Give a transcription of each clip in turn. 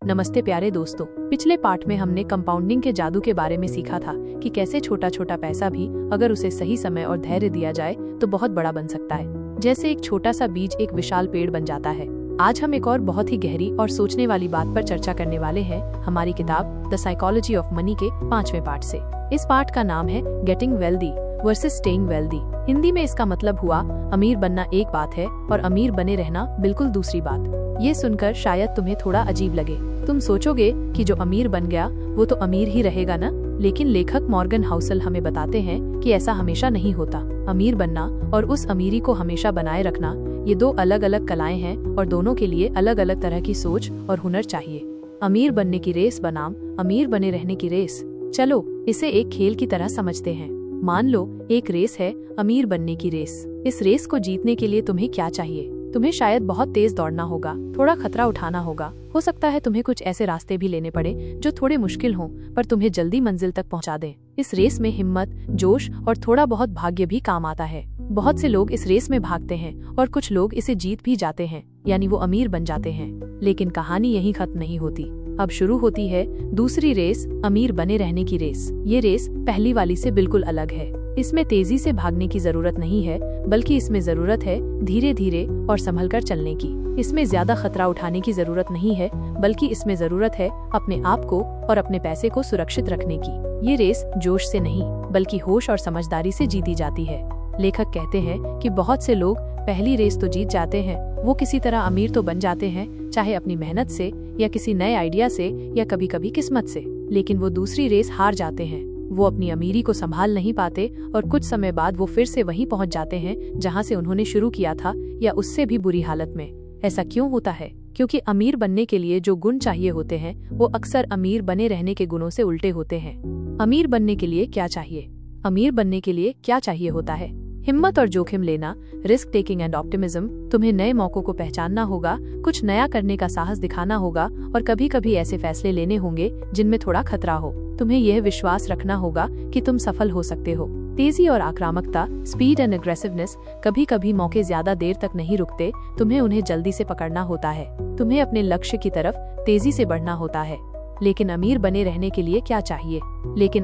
नमस्ते प्यारे दोस्तों। पिछले पार्ट में हमने कंपाउंडिंग के जादू के बारे में सीखा था कि कैसे छोटा छोटा पैसा भी अगर उसे सही समय और धैर्य दिया जाए तो बहुत बड़ा बन सकता है। जैसे एक छोटा सा बीज एक विशाल पेड़ बन जाता है। आज हम एक और बहुत ही गहरी और सोचने वाली बात पर चर्चा करने वाले हैं हमारी किताब द साइकोलॉजी ऑफ मनी के 5वें पार्ट से। इस पार्ट का नाम है getting wealthy versus staying wealthy. Hindi में इसका मतलब हुआ अमीर बनना एक बात है और अमीर बने रहना बिल्कुल दूसरी बात। ये सुनकर शायद तुम्हें थोड़ा अजीब लगे। तुम सोचोगे कि जो अमीर बन गया वो तो अमीर ही रहेगा ना, लेकिन लेखक मॉर्गन हाउसल हमें बताते हैं कि ऐसा हमेशा नहीं होता। अमीर बनना और उस अमीरी को हमेशा बनाए रखना ये दो अलग अलग कलाएं हैं और दोनों के लिए अलग अलग तरह की सोच और हुनर चाहिए। अमीर बनने की रेस बनाम अमीर बने रहने की रेस। चलो इसे एक खेल की तरह समझते हैं। मान लो एक रेस है, अमीर बनने की रेस। इस रेस को जीतने के लिए तुम्हें क्या चाहिए? तुम्हें शायद बहुत तेज दौड़ना होगा, थोड़ा खतरा उठाना होगा। हो सकता है तुम्हें कुछ ऐसे रास्ते भी लेने पड़े जो थोड़े मुश्किल हों पर तुम्हें जल्दी मंजिल तक पहुंचा दें। इस रेस में हिम्मत, जोश और थोड़ा बहुत भाग्य भी काम आता है। बहुत से लोग इस रेस में भागते हैं और कुछ लोग इसे जीत भी जाते हैं, यानी वो अमीर बन जाते हैं। लेकिन कहानी यहीं खत्म नहीं होती। अब शुरू होती है दूसरी रेस, अमीर बने रहने की रेस। ये रेस पहली वाली से बिल्कुल अलग है। इसमें तेजी से भागने की जरूरत नहीं है, बल्कि इसमें जरूरत है धीरे धीरे और संभलकर चलने की। इसमें ज्यादा खतरा उठाने की जरूरत नहीं है, बल्कि इसमें जरूरत है अपने आप को और अपने पैसे को सुरक्षित रखने की। ये रेस जोश से नहीं, बल्कि होश और समझदारी से जीती जाती है। लेखक कहते हैं कि बहुत से लोग पहली रेस तो जीत जाते हैं, वो किसी तरह अमीर तो बन जाते हैं, चाहे अपनी मेहनत से या किसी नए आइडिया से या कभी कभी किस्मत से। लेकिन वो दूसरी रेस हार जाते हैं। वो अपनी अमीरी को संभाल नहीं पाते और कुछ समय बाद वो फिर से वहीं पहुंच जाते हैं जहां से उन्होंने शुरू किया था, या उससे भी बुरी हालत में। ऐसा क्यों होता है? क्योंकि अमीर बनने के लिए जो गुण चाहिए होते हैं वो अक्सर अमीर बने रहने के गुणों से उल्टे होते हैं। अमीर बनने के लिए क्या चाहिए? अमीर बनने के लिए क्या चाहिए होता है? हिम्मत और जोखिम लेना, रिस्क टेकिंग एंड ऑप्टिमिज्म। तुम्हें नए मौकों को पहचानना होगा, कुछ नया करने का साहस दिखाना होगा और कभी कभी ऐसे फैसले लेने होंगे जिनमें थोड़ा खतरा हो। तुम्हें यह विश्वास रखना होगा कि तुम सफल हो सकते हो। तेजी और आक्रामकता, स्पीड एंड एग्रेसिवनेस। कभी कभी मौके ज्यादा देर तक नहीं रुकते, तुम्हें उन्हें जल्दी से पकड़ना होता है। तुम्हें अपने लक्ष्य की तरफ तेजी से बढ़ना होता है। लेकिन अमीर बने रहने के लिए क्या चाहिए?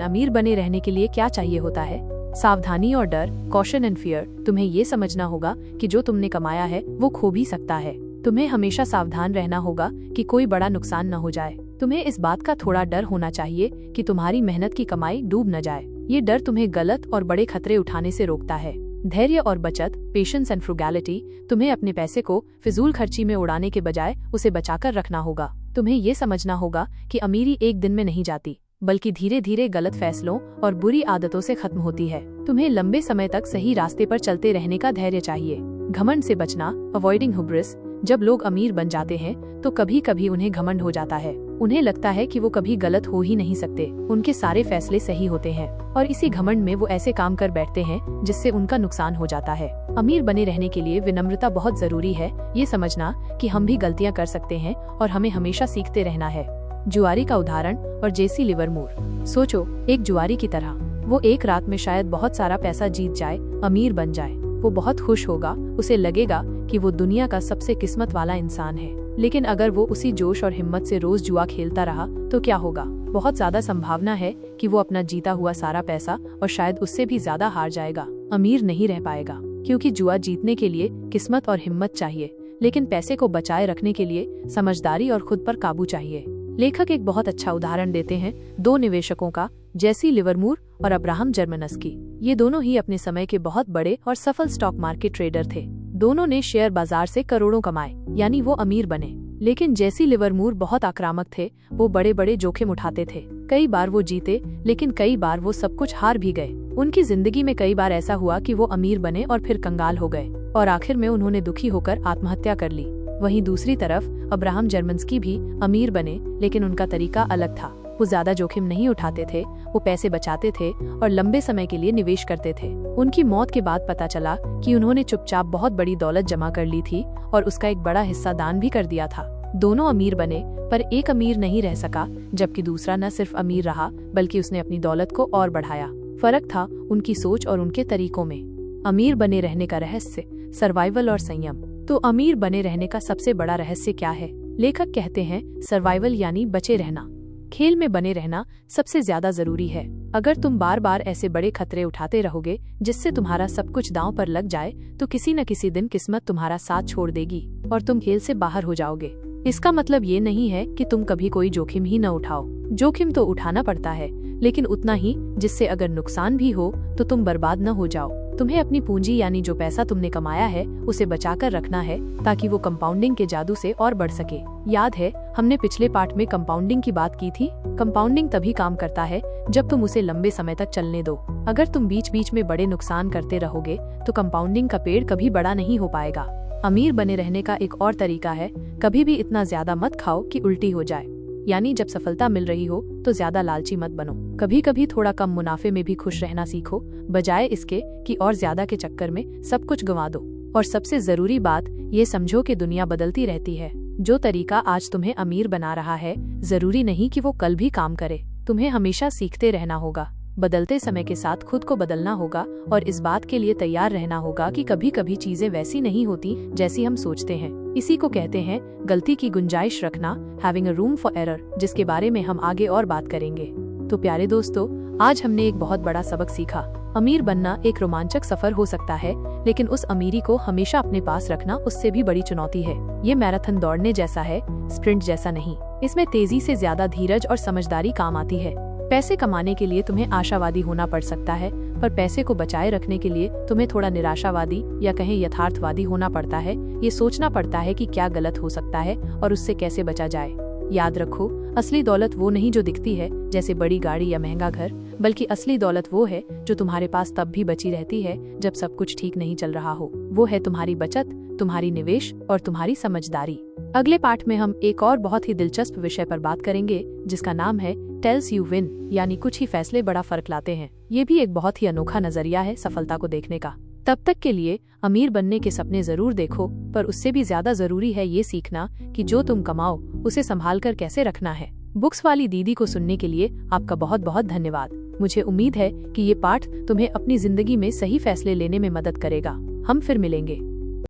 अमीर बने रहने के लिए क्या चाहिए होता है? सावधानी और डर, कॉशन एंड फियर। तुम्हें ये समझना होगा कि जो तुमने कमाया है वो खो भी सकता है। तुम्हें हमेशा सावधान रहना होगा कि कोई बड़ा नुकसान न हो जाए। तुम्हें इस बात का थोड़ा डर होना चाहिए कि तुम्हारी मेहनत की कमाई डूब न जाए। ये डर तुम्हें गलत और बड़े खतरे उठाने से रोकता है। धैर्य और बचत, पेशेंस एंड फ्रुगैलिटी। तुम्हें अपने पैसे को फिजूल खर्ची में उड़ाने के बजाय उसे बचाकर रखना होगा। तुम्हें ये समझना होगा कि अमीरी एक दिन में नहीं जाती, बल्कि धीरे धीरे गलत फैसलों और बुरी आदतों से खत्म होती है। तुम्हें लंबे समय तक सही रास्ते पर चलते रहने का धैर्य चाहिए। घमंड से बचना, अवॉइडिंग हुब्रिस। जब लोग अमीर बन जाते हैं तो कभी कभी उन्हें घमंड हो जाता है। उन्हें लगता है कि वो कभी गलत हो ही नहीं सकते, उनके सारे फैसले सही होते हैं और इसी घमंड में वो ऐसे काम कर बैठते हैं जिससे उनका नुकसान हो जाता है। अमीर बने रहने के लिए विनम्रता बहुत जरूरी है। ये समझना कि हम भी गलतियां कर सकते हैं और हमें हमेशा सीखते रहना है। जुआरी का उदाहरण और जेसी लिवरमूर। सोचो एक जुआरी की तरह। वो एक रात में शायद बहुत सारा पैसा जीत जाए, अमीर बन जाए। वो बहुत खुश होगा, उसे लगेगा कि वो दुनिया का सबसे किस्मत वाला इंसान है। लेकिन अगर वो उसी जोश और हिम्मत से रोज जुआ खेलता रहा तो क्या होगा? बहुत ज्यादा संभावना है कि वो अपना जीता हुआ सारा पैसा और शायद उससे भी ज्यादा हार जाएगा, अमीर नहीं रह पाएगा। क्योंकि जुआ जीतने के लिए किस्मत और हिम्मत चाहिए, लेकिन पैसे को बचाए रखने के लिए समझदारी और खुद पर काबू चाहिए। लेखक एक बहुत अच्छा उदाहरण देते हैं दो निवेशकों का, जेसी लिवरमूर और अब्राहम जर्मनस्की। ये दोनों ही अपने समय के बहुत बड़े और सफल स्टॉक मार्केट ट्रेडर थे। दोनों ने शेयर बाजार से करोड़ों कमाए, यानी वो अमीर बने। लेकिन जेसी लिवरमूर बहुत आक्रामक थे। वो बड़े बड़े जोखिम उठाते थे। कई बार वो जीते, लेकिन कई बार वो सब कुछ हार भी गए। उनकी जिंदगी में कई बार ऐसा हुआ कि वो अमीर बने और फिर कंगाल हो गए और आखिर में उन्होंने दुखी होकर आत्महत्या कर ली। वहीं दूसरी तरफ अब्राहम जर्मनस्की भी अमीर बने, लेकिन उनका तरीका अलग था। वो ज्यादा जोखिम नहीं उठाते थे, वो पैसे बचाते थे और लंबे समय के लिए निवेश करते थे। उनकी मौत के बाद पता चला कि उन्होंने चुपचाप बहुत बड़ी दौलत जमा कर ली थी और उसका एक बड़ा हिस्सा दान भी कर दिया था। दोनों अमीर बने, पर एक अमीर नहीं रह सका, जबकि दूसरा न सिर्फ अमीर रहा बल्कि उसने अपनी दौलत को और बढ़ाया। फर्क था उनकी सोच और उनके तरीकों में। अमीर बने रहने का रहस्य, सर्वाइवल और संयम। तो अमीर बने रहने का सबसे बड़ा रहस्य क्या है? लेखक कहते हैं सर्वाइवल यानी बचे रहना, खेल में बने रहना सबसे ज्यादा जरूरी है। अगर तुम बार बार ऐसे बड़े खतरे उठाते रहोगे जिससे तुम्हारा सब कुछ दांव पर लग जाए तो किसी न किसी दिन किस्मत तुम्हारा साथ छोड़ देगी और तुम खेल से बाहर हो जाओगे। इसका मतलब ये नहीं है कि तुम कभी कोई जोखिम ही न उठाओ। जोखिम तो उठाना पड़ता है, लेकिन उतना ही जिससे अगर नुकसान भी हो तो तुम बर्बाद न हो जाओ। तुम्हें अपनी पूंजी यानी जो पैसा तुमने कमाया है उसे बचाकर रखना है ताकि वो कंपाउंडिंग के जादू से और बढ़ सके। याद है हमने पिछले पार्ट में कंपाउंडिंग की बात की थी। कंपाउंडिंग तभी काम करता है जब तुम उसे लंबे समय तक चलने दो। अगर तुम बीच बीच में बड़े नुकसान करते रहोगे तो कंपाउंडिंग का पेड़ कभी बड़ा नहीं हो पाएगा। अमीर बने रहने का एक और तरीका है, कभी भी इतना ज्यादा मत खाओ कि उल्टी हो जाए। यानी जब सफलता मिल रही हो तो ज्यादा लालची मत बनो। कभी कभी थोड़ा कम मुनाफे में भी खुश रहना सीखो, बजाय इसके कि और ज्यादा के चक्कर में सब कुछ गंवा दो। और सबसे जरूरी बात ये समझो कि दुनिया बदलती रहती है। जो तरीका आज तुम्हें अमीर बना रहा है जरूरी नहीं कि वो कल भी काम करे। तुम्हें हमेशा सीखते रहना होगा, बदलते समय के साथ खुद को बदलना होगा और इस बात के लिए तैयार रहना होगा कि कभी कभी चीजें वैसी नहीं होती जैसी हम सोचते हैं। इसी को कहते हैं गलती की गुंजाइश रखना, having a room for error, जिसके बारे में हम आगे और बात करेंगे। तो प्यारे दोस्तों, आज हमने एक बहुत बड़ा सबक सीखा। अमीर बनना एक रोमांचक सफर हो सकता है, लेकिन उस अमीरी को हमेशा अपने पास रखना उससे भी बड़ी चुनौती है। ये मैराथन दौड़ने जैसा है, स्प्रिंट जैसा नहीं। इसमें तेजी से ज्यादा धीरज और समझदारी काम आती है। पैसे कमाने के लिए तुम्हें आशावादी होना पड़ सकता है, पर पैसे को बचाए रखने के लिए तुम्हें थोड़ा निराशावादी या कहें यथार्थवादी होना पड़ता है। ये सोचना पड़ता है कि क्या गलत हो सकता है और उससे कैसे बचा जाए। याद रखो, असली दौलत वो नहीं जो दिखती है, जैसे बड़ी गाड़ी या महंगा घर, बल्कि असली दौलत वो है जो तुम्हारे पास तब भी बची रहती है जब सब कुछ ठीक नहीं चल रहा हो। वो है तुम्हारी बचत, तुम्हारी निवेश और तुम्हारी समझदारी। अगले पार्ट में हम एक और बहुत ही दिलचस्प विषय पर बात करेंगे जिसका नाम है टेल्स यू विन, यानी कुछ ही फैसले बड़ा फर्क लाते हैं। ये भी एक बहुत ही अनोखा नजरिया है सफलता को देखने का। तब तक के लिए अमीर बनने के सपने जरूर देखो, पर उससे भी ज्यादा जरूरी है ये सीखना कि जो तुम कमाओ उसे संभाल कर कैसे रखना है। बुक्स वाली दीदी को सुनने के लिए आपका बहुत बहुत धन्यवाद। मुझे उम्मीद है कि ये पाठ तुम्हें अपनी जिंदगी में सही फैसले लेने में मदद करेगा। हम फिर मिलेंगे।